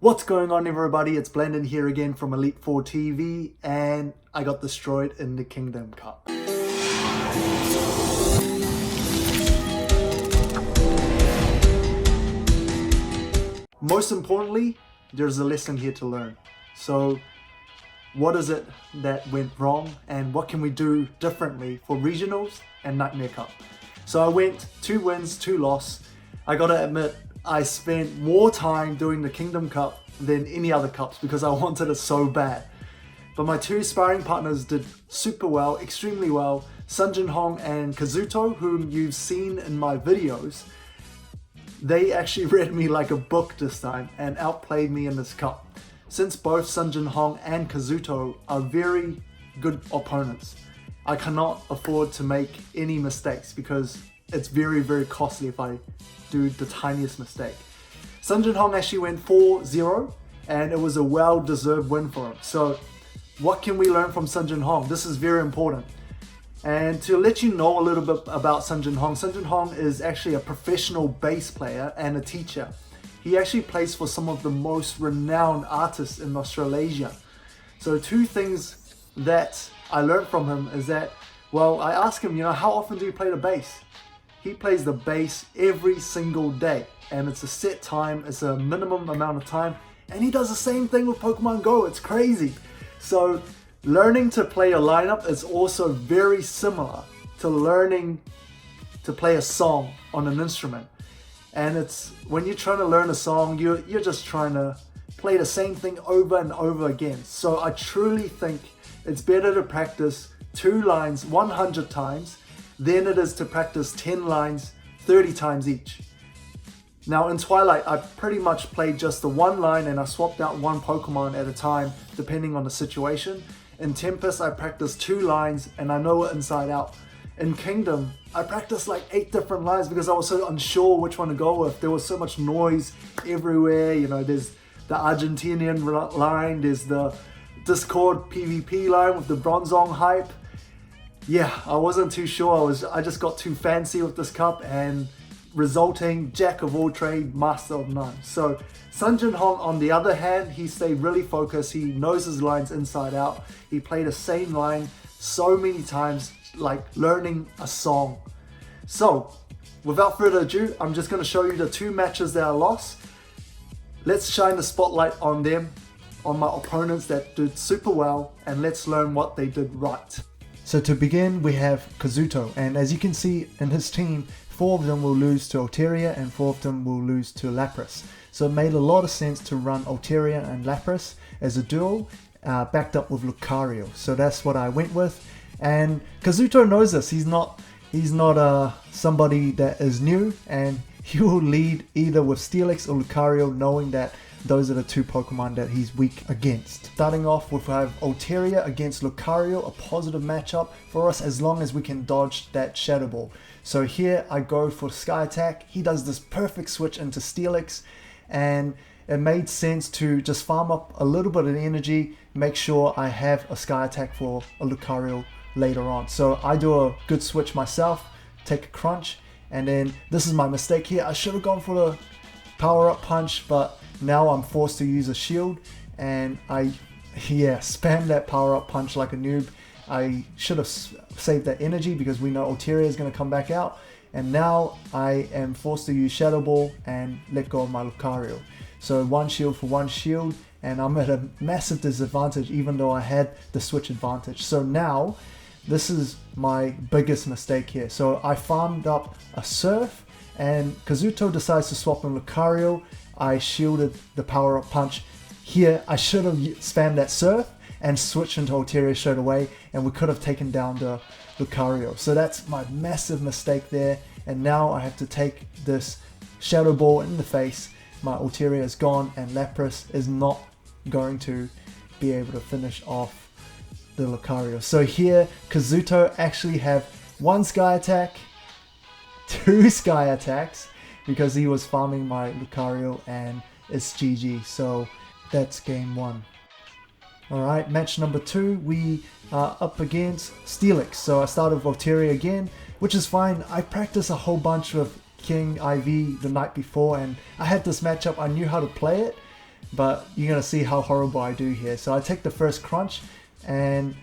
What's going on, everybody? It's Blendon here again from Elite 4 TV, and I got destroyed in the Kingdom Cup. Most importantly, there's a lesson here to learn. So what is it that went wrong and what can we do differently for regionals and Nightmare Cup? So I went 2 wins, 2 loss. I gotta admit, I spent more time doing the Kingdom Cup than any other cups because I wanted it so bad. But my 2 sparring partners did super well, extremely well. SungjinHong and xKazutox, whom you've seen in my videos, they actually read me like a book this time and outplayed me in this cup. Since both SungjinHong and xKazutox are very good opponents, I cannot afford to make any mistakes because it's very, very costly if I do the tiniest mistake. SungjinHong actually went 4-0 and it was a well-deserved win for him. So what can we learn from SungjinHong? This is very important. And to let you know a little bit about SungjinHong, SungjinHong is actually a professional bass player and a teacher. He actually plays for some of the most renowned artists in Australasia. So 2 things that I learned from him is that, well, I asked him, how often do you play the bass? He plays the bass every single day, and it's a set time, it's a minimum amount of time, and he does the same thing with Pokemon Go. It's crazy. So learning to play a lineup is also very similar to learning to play a song on an instrument. And it's when you're trying to learn a song, you're just trying to play the same thing over and over again. So I truly think it's better to practice 2 lines 100 times than it is to practice 10 lines 30 times each. Now in Twilight, I pretty much played just the 1 line and I swapped out 1 Pokemon at a time depending on the situation. In Tempest, I practiced 2 lines and I know it inside out. In Kingdom, I practiced like 8 different lines because I was so unsure which one to go with. There was so much noise everywhere. There's the Argentinian line, there's the Discord PvP line with the Bronzong hype. Yeah, I wasn't too sure. I just got too fancy with this cup and resulting jack of all trade, master of none. So SungjinHong, on the other hand, he stayed really focused. He knows his lines inside out. He played the same line so many times, like learning a song. So without further ado, I'm just going to show you the 2 matches that I lost. Let's shine the spotlight on them, on my opponents that did super well, and let's learn what they did right. So to begin, we have xKazutox, and as you can see in his team, 4 of them will lose to Altaria and 4 of them will lose to Lapras. So it made a lot of sense to run Altaria and Lapras as a duel, backed up with Lucario. So that's what I went with, and xKazutox knows this. He's not somebody that is new, and he will lead either with Steelix or Lucario, knowing that those are the 2 Pokemon that he's weak against. Starting off with, I have Altaria against Lucario, a positive matchup for us as long as we can dodge that Shadow Ball. So here I go for Sky Attack. He does this perfect switch into Steelix, and it made sense to just farm up a little bit of energy, make sure I have a Sky Attack for a Lucario later on. So I do a good switch myself, take a crunch, and then this is my mistake here. I should have gone for the power up punch, but now I'm forced to use a shield, and I spam that power up punch like a noob. I should have saved that energy because we know Altaria is going to come back out, and now I am forced to use Shadow Ball and let go of my Lucario. So 1 shield for 1 shield, and I'm at a massive disadvantage even though I had the switch advantage. So now this is my biggest mistake here. So I farmed up a Surf, and xKazutox decides to swap in Lucario. I shielded the power up punch. Here I should have spammed that Surf and switched into Altaria straight away, and we could have taken down the Lucario. So that's my massive mistake there, and now I have to take this Shadow Ball in the face. My Altaria is gone, and Lapras is not going to be able to finish off the Lucario. So here xKazutox actually have 1 Sky Attack, 2 Sky Attacks, because he was farming my Lucario, and it's GG. So that's game 1. Alright, match number 2, we are up against Steelix. So I started with Altaria again, which is fine. I practiced a whole bunch of King IV the night before, and I had this matchup. I knew how to play it, but you're gonna see how horrible I do here. So I take the first crunch and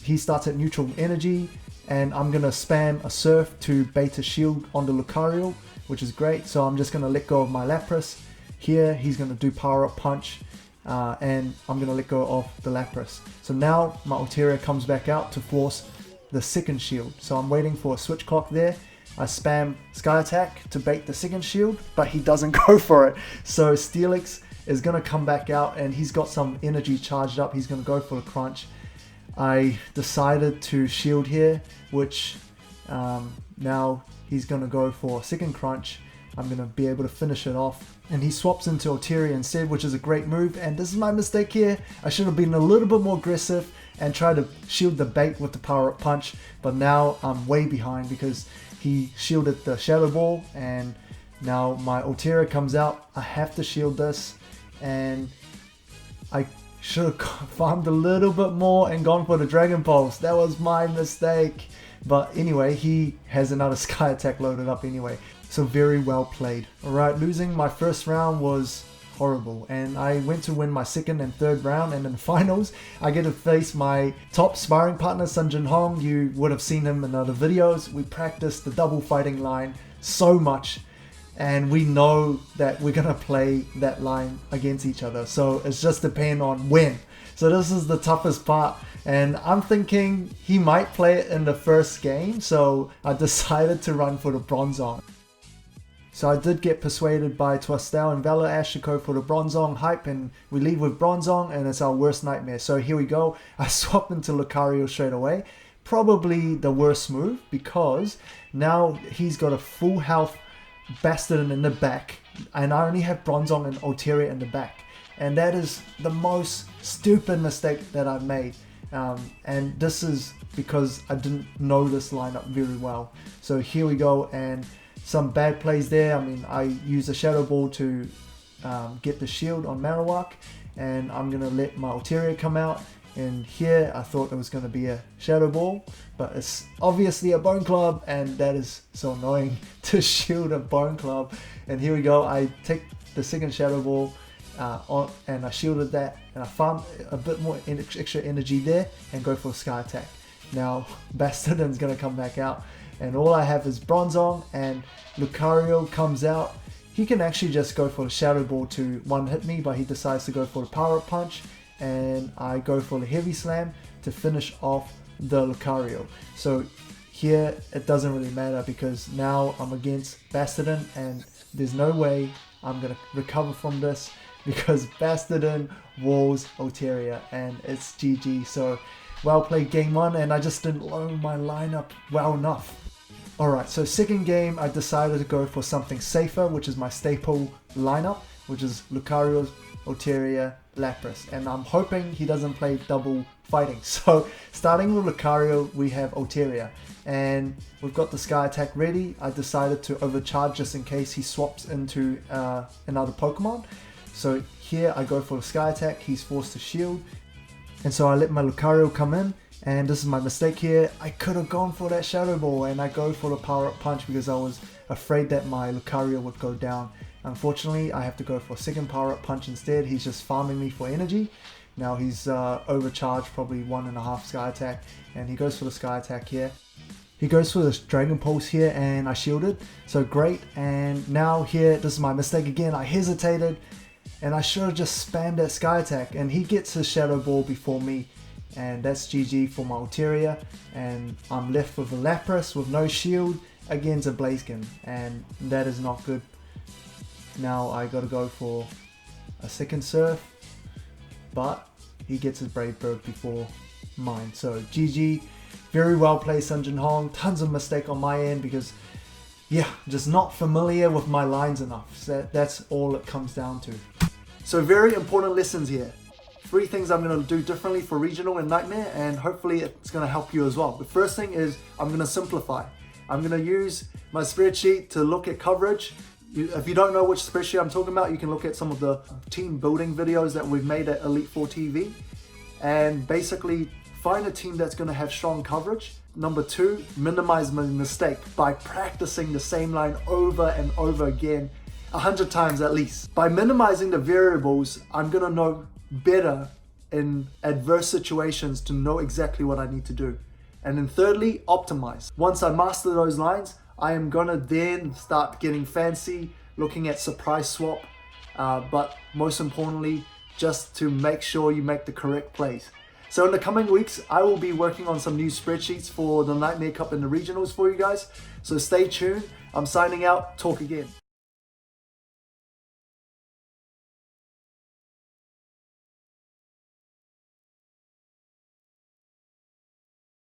he starts at neutral energy, and I'm gonna spam a surf to bait a shield on the Lucario, which is great. So I'm just gonna let go of my Lapras. Here he's gonna do power up punch, and I'm gonna let go of the Lapras. So now my Altaria comes back out to force the second shield. So I'm waiting for a switch clock there. I spam Sky Attack to bait the second shield, but he doesn't go for it. So Steelix is gonna come back out, and he's got some energy charged up. He's gonna go for the crunch. I decided to shield here, which now he's gonna go for a second crunch. I'm gonna be able to finish it off, and he swaps into Altaria instead, which is a great move. And this is my mistake here. I should have been a little bit more aggressive and try to shield the bait with the power up punch, but now I'm way behind because he shielded the Shadow Ball, and now my Altaria comes out. I have to shield this, and I should have farmed a little bit more and gone for the Dragon Pulse. That was my mistake. But anyway, he has another Sky Attack loaded up anyway. So very well played. Alright, losing my first round was horrible, and I went to win my second and third round, and in the finals I get to face my top sparring partner, SungjinHong. You would have seen him in other videos. We practiced the double fighting line so much, and we know that we're gonna play that line against each other, so it's just depend on when. So this is the toughest part, and I'm thinking he might play it in the first game, so I decided to run for the Bronzong. So I did get persuaded by Twistel and ValorAsh to go for the Bronzong hype, and we lead with Bronzong, and it's our worst nightmare. So here we go. I swap into Lucario straight away. Probably the worst move, because now he's got a full health Bastardon in the back, and I only have Bronzong and Altaria in the back. And that is the most stupid mistake that I've made. And this is because I didn't know this lineup very well. So here we go, and some bad plays there. I mean, I use a Shadow Ball to get the shield on Marowak, and I'm going to let my Altaria come out. And here I thought it was going to be a Shadow Ball, but it's obviously a Bone Club, and that is so annoying to shield a Bone Club. And here we go. I take the second Shadow Ball and I shielded that, and I farmed a bit more extra energy there and go for a Sky Attack. Now Bastardon's going to come back out, and all I have is Bronzong, and Lucario comes out. He can actually just go for the Shadow Ball to one hit me, but he decides to go for the Power Up Punch, and I go for the Heavy Slam to finish off the Lucario. So here it doesn't really matter, because now I'm against Bastardon, and there's no way I'm going to recover from this, because Bastardon walls Altaria, and it's GG. So well played game one, and I just didn't learn my lineup well enough. Alright, so second game I decided to go for something safer, which is my staple lineup, which is Lucario, Altaria, Lapras, and I'm hoping he doesn't play double fighting. So starting with Lucario, we have Altaria, and we've got the Sky Attack ready. I decided to overcharge just in case he swaps into another Pokemon. So here I go for the Sky Attack. He's forced to shield, and so I let my Lucario come in, and this is my mistake here. I could have gone for that Shadow Ball, and I go for the Power Up Punch because I was afraid that my Lucario would go down. Unfortunately, I have to go for a second Power Up Punch instead. He's just farming me for energy. Now he's overcharged, probably 1.5 Sky Attack, and he goes for the Sky Attack here. He goes for this Dragon Pulse here, and I shielded, so great. And now here, this is my mistake again. I hesitated, and I should have just spammed that Sky Attack, and he gets his Shadow Ball before me, and that's GG for my Altaria, and I'm left with a Lapras with no shield against a Blaziken, and that is not good. Now I gotta go for a second Surf, but he gets his Brave Bird before mine, so GG. Very well played, SungjinHong. Tons of mistake on my end because, yeah, just not familiar with my lines enough. So that's all it comes down to. So very important lessons here. 3 things I'm going to do differently for Regional and Nightmare, and hopefully it's going to help you as well. The first thing is I'm going to simplify. I'm going to use my spreadsheet to look at coverage. If you don't know which spreadsheet I'm talking about, you can look at some of the team building videos that we've made at Elite 4 TV, and basically find a team that's going to have strong coverage. Number 2, minimize my mistake by practicing the same line over and over again 100 times at least. By minimizing the variables, I'm gonna know better in adverse situations to know exactly what I need to do. And then thirdly, optimize. Once I master those lines, I am gonna then start getting fancy, looking at surprise swap, but most importantly, just to make sure you make the correct plays. So in the coming weeks, I will be working on some new spreadsheets for the Nightmare Cup and the regionals for you guys. So stay tuned. I'm signing out. Talk again.